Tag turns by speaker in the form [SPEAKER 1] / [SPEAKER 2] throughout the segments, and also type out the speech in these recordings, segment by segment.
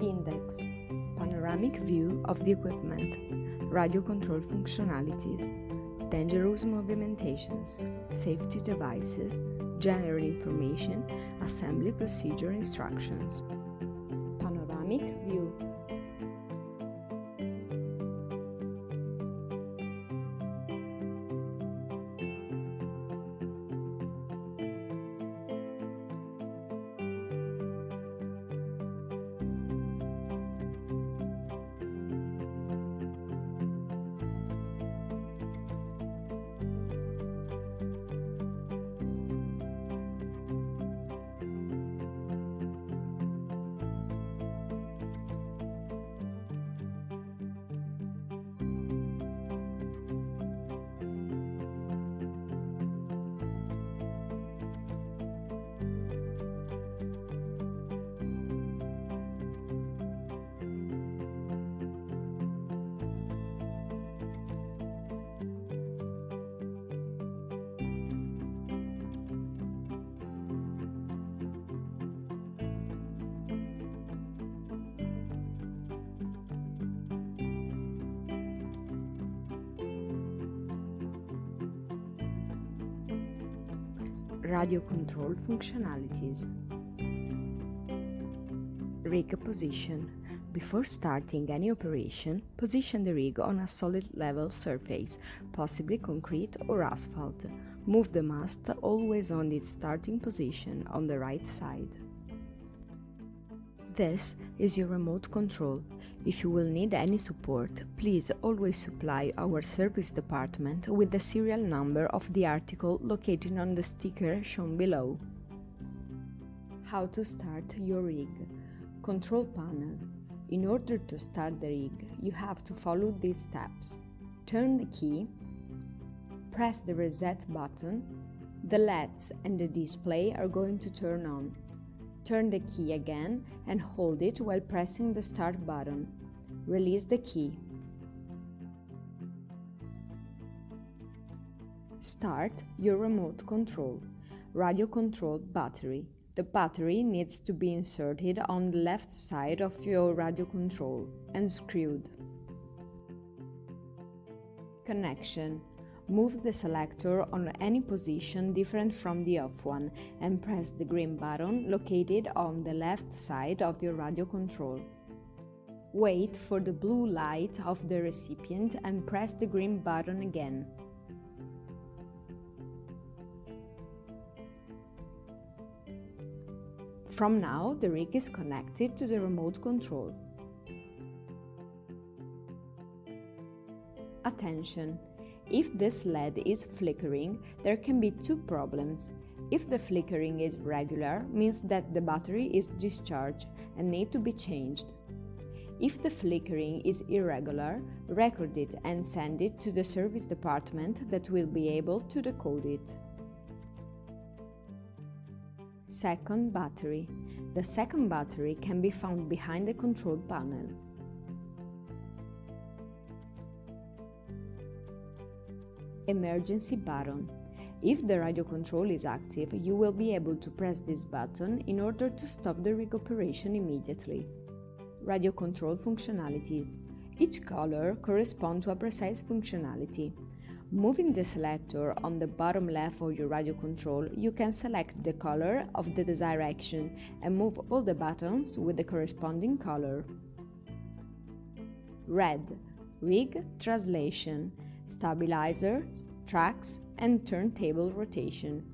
[SPEAKER 1] Index: panoramic view of the equipment, radio control functionalities, dangerous movimentations, safety devices, general information, assembly procedure instructions. Panoramic view. Radio control functionalities. Rig position. Before starting any operation, position the rig on a solid level surface, possibly concrete or asphalt. Move the mast always on its starting position on the right side. This is your remote control. If you will need any support, please always supply our service department with the serial number of the article located on the sticker shown below. How to start your rig. Control panel. In order to start the rig, you have to follow these steps. Turn the key, press the reset button, the LEDs and the display are going to turn on. Turn the key again and hold it while pressing the start button. Release the key. Start your remote control. Radio control battery. The battery needs to be inserted on the left side of your radio control and screwed. Connection. Move the selector on any position different from the off one and press the green button located on the left side of your radio control. Wait for the blue light of the recipient and press the green button again. From now, the rig is connected to the remote control. Attention! If this LED is flickering, there can be two problems. If the flickering is regular, means that the battery is discharged and need to be changed. If the flickering is irregular, record it and send it to the service department that will be able to decode it. Second battery. The second battery can be found behind the control panel. Emergency button. If the radio control is active, you will be able to press this button in order to stop the rig operation immediately. Radio control functionalities. Each color corresponds to a precise functionality. Moving the selector on the bottom left of your radio control, you can select the color of the desired action and move all the buttons with the corresponding color. Red. Rig translation. Stabilizers, tracks, and turntable rotation.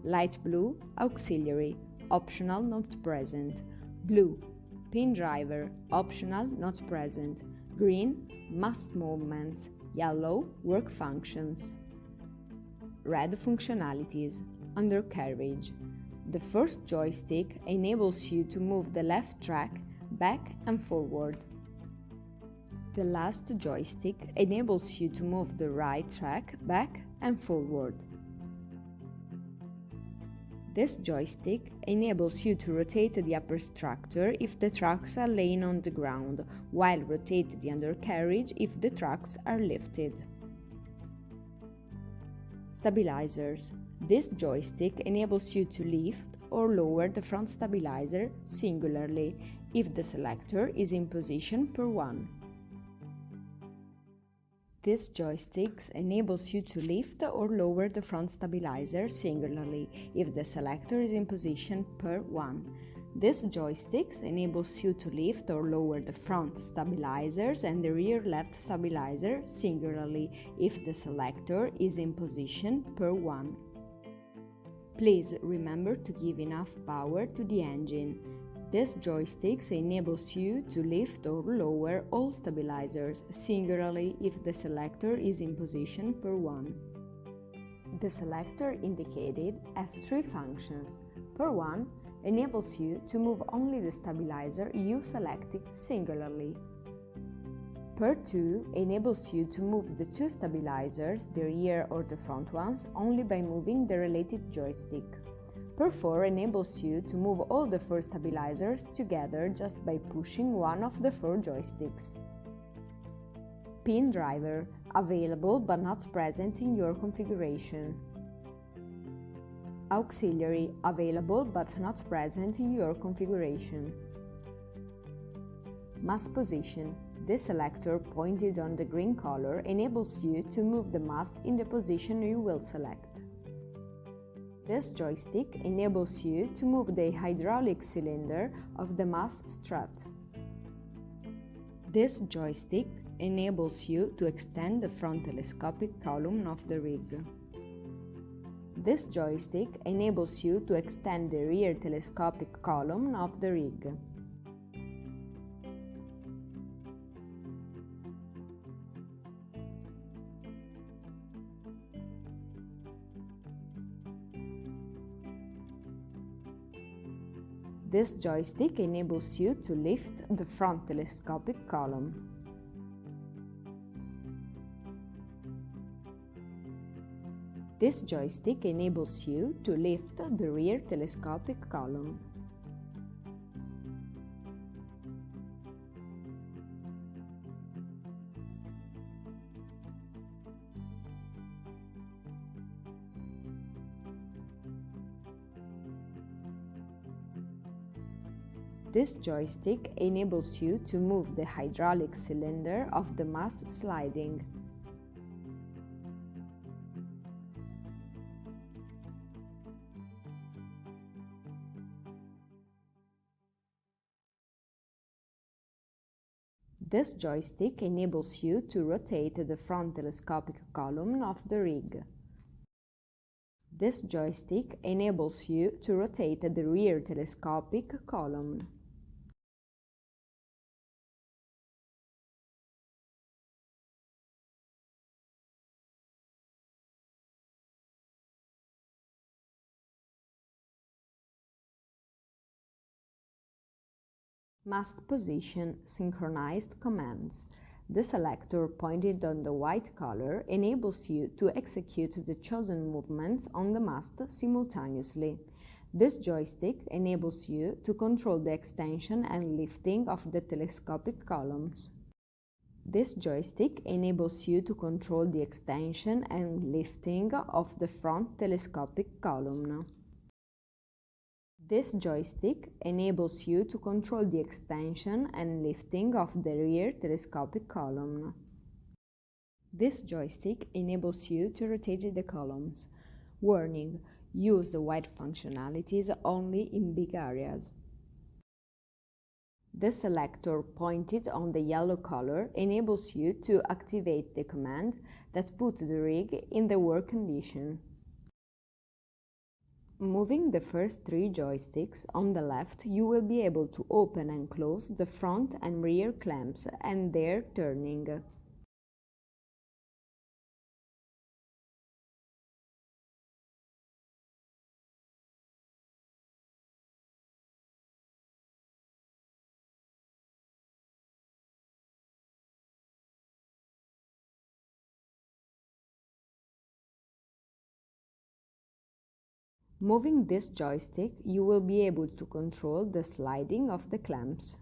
[SPEAKER 1] Light blue, auxiliary, optional not present. Blue, pin driver, optional not present. Green, mast movements. Yellow, work functions. Red functionalities, undercarriage. The first joystick enables you to move the left track back and forward. The last joystick enables you to move the right track back and forward. This joystick enables you to rotate the upper structure if the tracks are laying on the ground, while rotate the undercarriage if the tracks are lifted. Stabilizers. This joystick enables you to lift or lower the front stabilizer singularly if the selector is in position per 1. This joystick enables you to lift or lower the front stabilizer singularly if the selector is in position per 1. This joystick enables you to lift or lower the front stabilizers and the rear left stabilizer singularly if the selector is in position per 1. Please remember to give enough power to the engine. This joystick enables you to lift or lower all stabilizers singularly if the selector is in position per 1. The selector indicated has 3 functions. Per 1 enables you to move only the stabilizer you selected singularly. Per 2 enables you to move the 2 stabilizers, the rear or the front ones, only by moving the related joystick. Per 4 enables you to move all the 4 stabilizers together just by pushing one of the 4 joysticks. Pin driver, available but not present in your configuration. Auxiliary, available but not present in your configuration. Mast position. This selector pointed on the green color enables you to move the mast in the position you will select. This joystick enables you to move the hydraulic cylinder of the mast strut. This joystick enables you to extend the front telescopic column of the rig. This joystick enables you to extend the rear telescopic column of the rig. This joystick enables you to lift the front telescopic column. This joystick enables you to lift the rear telescopic column. This joystick enables you to move the hydraulic cylinder of the mast sliding. This joystick enables you to rotate the front telescopic column of the rig. This joystick enables you to rotate the rear telescopic column. Mast position synchronized commands. The selector pointed on the white color enables you to execute the chosen movements on the mast simultaneously. This joystick enables you to control the extension and lifting of the telescopic columns. This joystick enables you to control the extension and lifting of the front telescopic column. This joystick enables you to control the extension and lifting of the rear telescopic column. This joystick enables you to rotate the columns. Warning: use the white functionalities only in big areas. The selector pointed on the yellow color enables you to activate the command that puts the rig in the work condition. Moving the first 3 joysticks on the left, you will be able to open and close the front and rear clamps and their turning. Moving this joystick, you will be able to control the sliding of the clamps.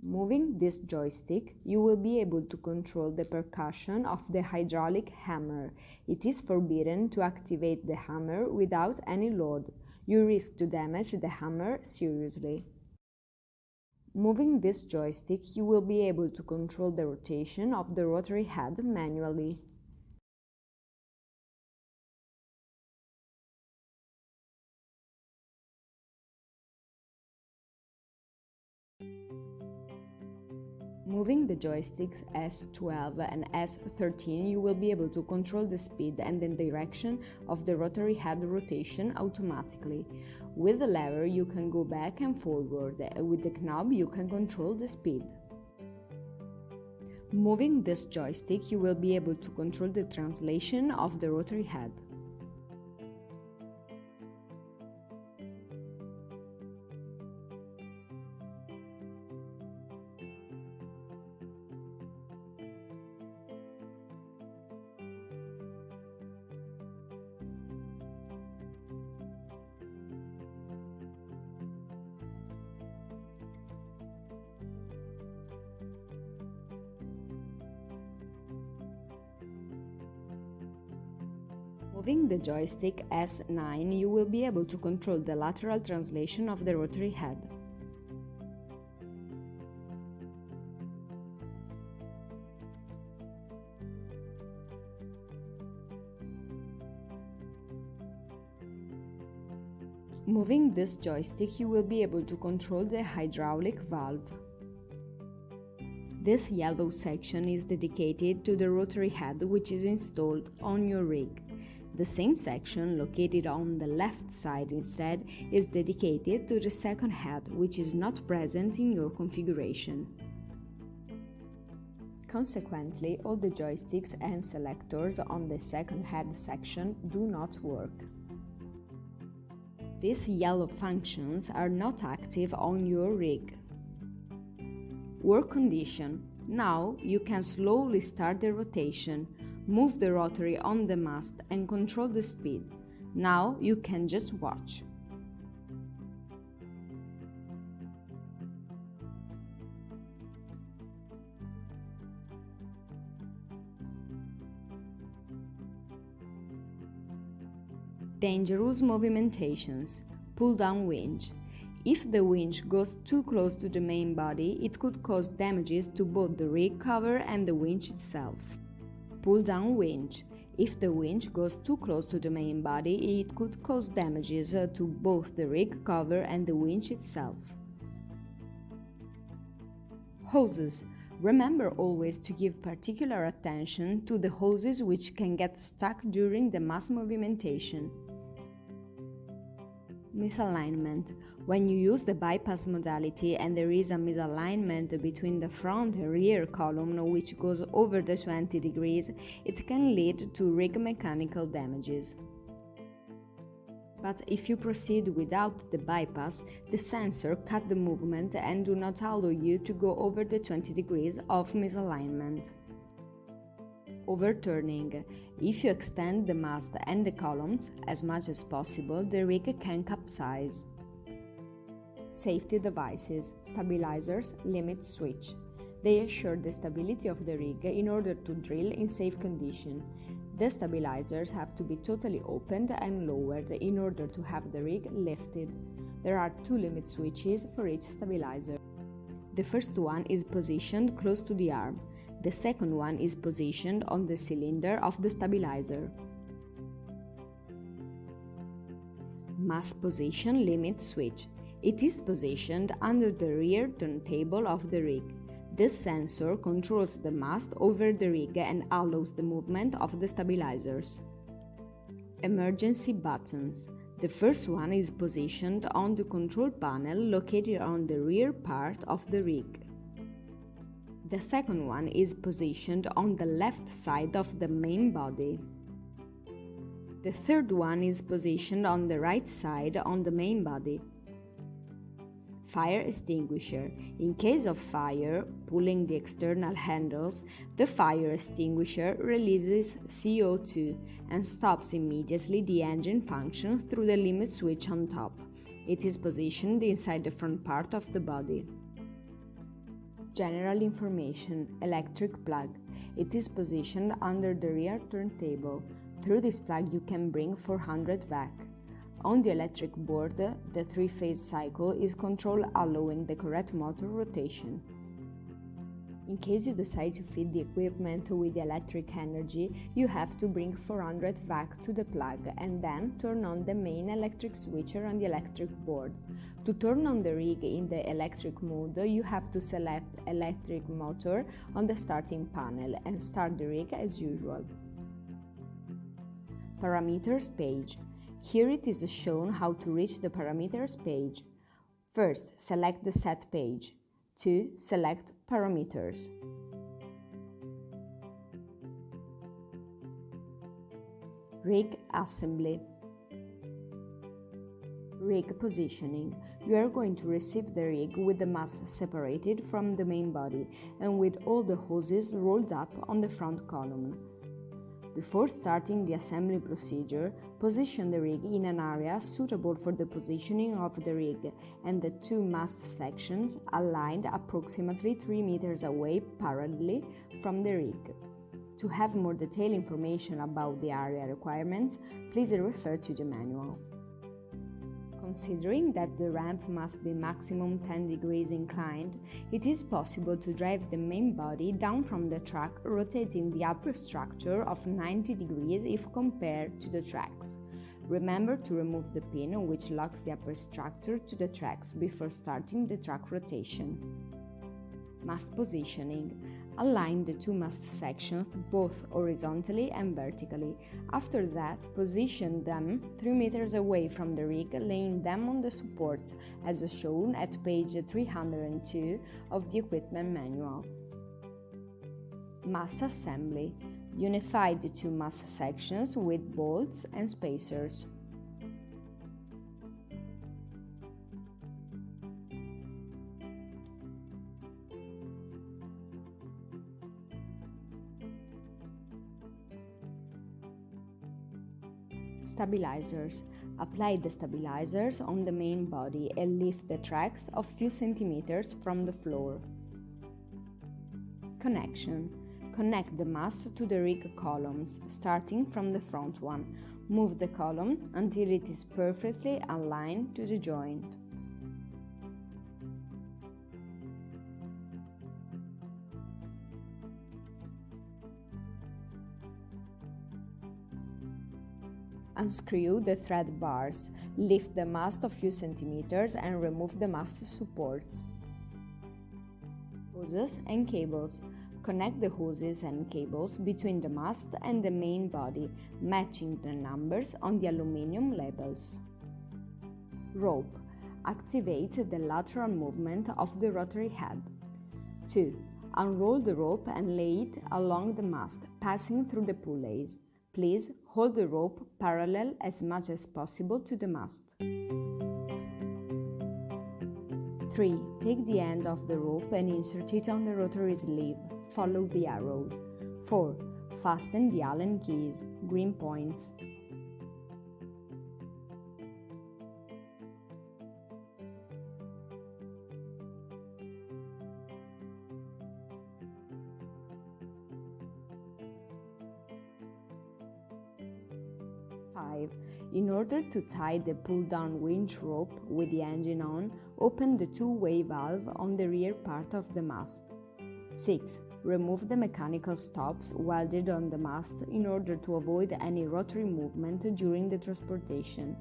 [SPEAKER 1] Moving this joystick, you will be able to control the percussion of the hydraulic hammer. It is forbidden to activate the hammer without any load. You risk to damage the hammer seriously. Moving this joystick, you will be able to control the rotation of the rotary head manually. Moving the joysticks S12 and S13, you will be able to control the speed and the direction of the rotary head rotation automatically. With the lever, you can go back and forward. With the knob, you can control the speed. Moving this joystick, you will be able to control the translation of the rotary head. Moving the joystick S9, you will be able to control the lateral translation of the rotary head. Moving this joystick, you will be able to control the hydraulic valve. This yellow section is dedicated to the rotary head, which is installed on your rig. The same section, located on the left side instead, is dedicated to the second head, which is not present in your configuration. Consequently, all the joysticks and selectors on the second head section do not work. These yellow functions are not active on your rig. Work condition. Now you can slowly start the rotation. Move the rotary on the mast and control the speed. Now you can just watch. Dangerous movimentations. Pull down winch. If the winch goes too close to the main body, it could cause damages to both the rig cover and the winch itself. Pull down winch. If the winch goes too close to the main body, it could cause damages to both the rig cover and the winch itself. Hoses. Remember always to give particular attention to the hoses which can get stuck during the mass movimentation. Misalignment. When you use the bypass modality and there is a misalignment between the front and rear column which goes over the 20 degrees, it can lead to rig mechanical damages. But if you proceed without the bypass, the sensor cut the movement and do not allow you to go over the 20 degrees of misalignment. Overturning. If you extend the mast and the columns as much as possible, the rig can capsize. Safety devices, stabilizers, limit switch. They assure the stability of the rig in order to drill in safe condition. The stabilizers have to be totally opened and lowered in order to have the rig lifted. There are two limit switches for each stabilizer. The first one is positioned close to the arm. The second one is positioned on the cylinder of the stabilizer. Mast position limit switch. It is positioned under the rear turntable of the rig. This sensor controls the mast over the rig and allows the movement of the stabilizers. Emergency buttons. The first one is positioned on the control panel located on the rear part of the rig. The second one is positioned on the left side of the main body. The third one is positioned on the right side on the main body. Fire extinguisher. In case of fire, pulling the external handles, the fire extinguisher releases CO2 and stops immediately the engine function through the limit switch on top. It is positioned inside the front part of the body. General information, electric plug. It is positioned under the rear turntable. Through this plug you can bring 400 VAC. On the electric board, the three-phase cycle is controlled, allowing the correct motor rotation. In case you decide to feed the equipment with electric energy, you have to bring 400 VAC to the plug and then turn on the main electric switcher on the electric board. To turn on the rig in the electric mode, you have to select electric motor on the starting panel and start the rig as usual. Parameters page. Here it is shown how to reach the parameters page. First, select the set page. 2. Select parameters. Rig assembly. Rig positioning. You are going to receive the rig with the mast separated from the main body and with all the hoses rolled up on the front column. Before starting the assembly procedure, position the rig in an area suitable for the positioning of the rig and the two mast sections aligned approximately 3 meters away parallelly from the rig. To have more detailed information about the area requirements, please refer to the manual. Considering that the ramp must be maximum 10 degrees inclined, it is possible to drive the main body down from the truck, rotating the upper structure of 90 degrees if compared to the tracks. Remember to remove the pin which locks the upper structure to the tracks before starting the truck rotation. Mast positioning. Align the two mast sections both horizontally and vertically. After that, position them 3 meters away from the rig, laying them on the supports as shown at page 302 of the equipment manual. Mast assembly. Unify the two mast sections with bolts and spacers. Stabilizers. Apply the stabilizers on the main body and lift the tracks a few centimeters from the floor. Connection. Connect the mast to the rig columns, starting from the front one. Move the column until it is perfectly aligned to the joint. Unscrew the thread bars, lift the mast a few centimeters and remove the mast supports. Hoses and cables. Connect the hoses and cables between the mast and the main body, matching the numbers on the aluminum labels. Rope. Activate the lateral movement of the rotary head. 2. Unroll the rope and lay it along the mast, passing through the pulleys. Please hold the rope parallel as much as possible to the mast. 3. Take the end of the rope and insert it on the rotary sleeve. Follow the arrows. 4. Fasten the Allen keys, green points. 5. In order to tie the pull-down winch rope with the engine on, open the two-way valve on the rear part of the mast. 6. Remove the mechanical stops welded on the mast in order to avoid any rotary movement during the transportation.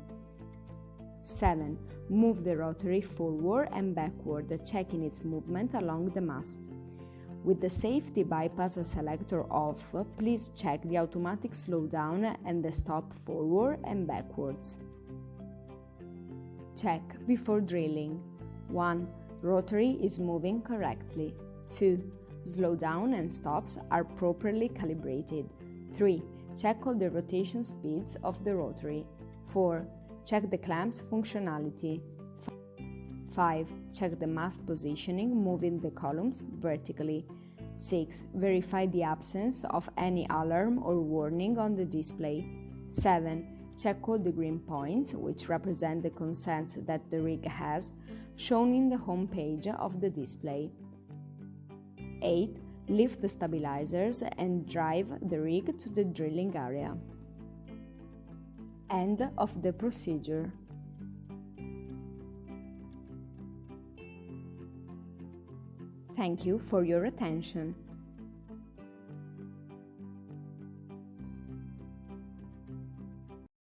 [SPEAKER 1] 7. Move the rotary forward and backward, checking its movement along the mast. With the safety bypass selector off, please check the automatic slowdown and the stop forward and backwards. Check before drilling. 1. Rotary is moving correctly. 2. Slowdown and stops are properly calibrated. 3. Check all the rotation speeds of the rotary. 4. Check the clamps functionality. 5. Check the mast positioning, moving the columns vertically. 6. Verify the absence of any alarm or warning on the display. 7. Check all the green points, which represent the consents that the rig has, shown in the home page of the display. 8. Lift the stabilizers and drive the rig to the drilling area. End of the procedure. Thank you for your attention.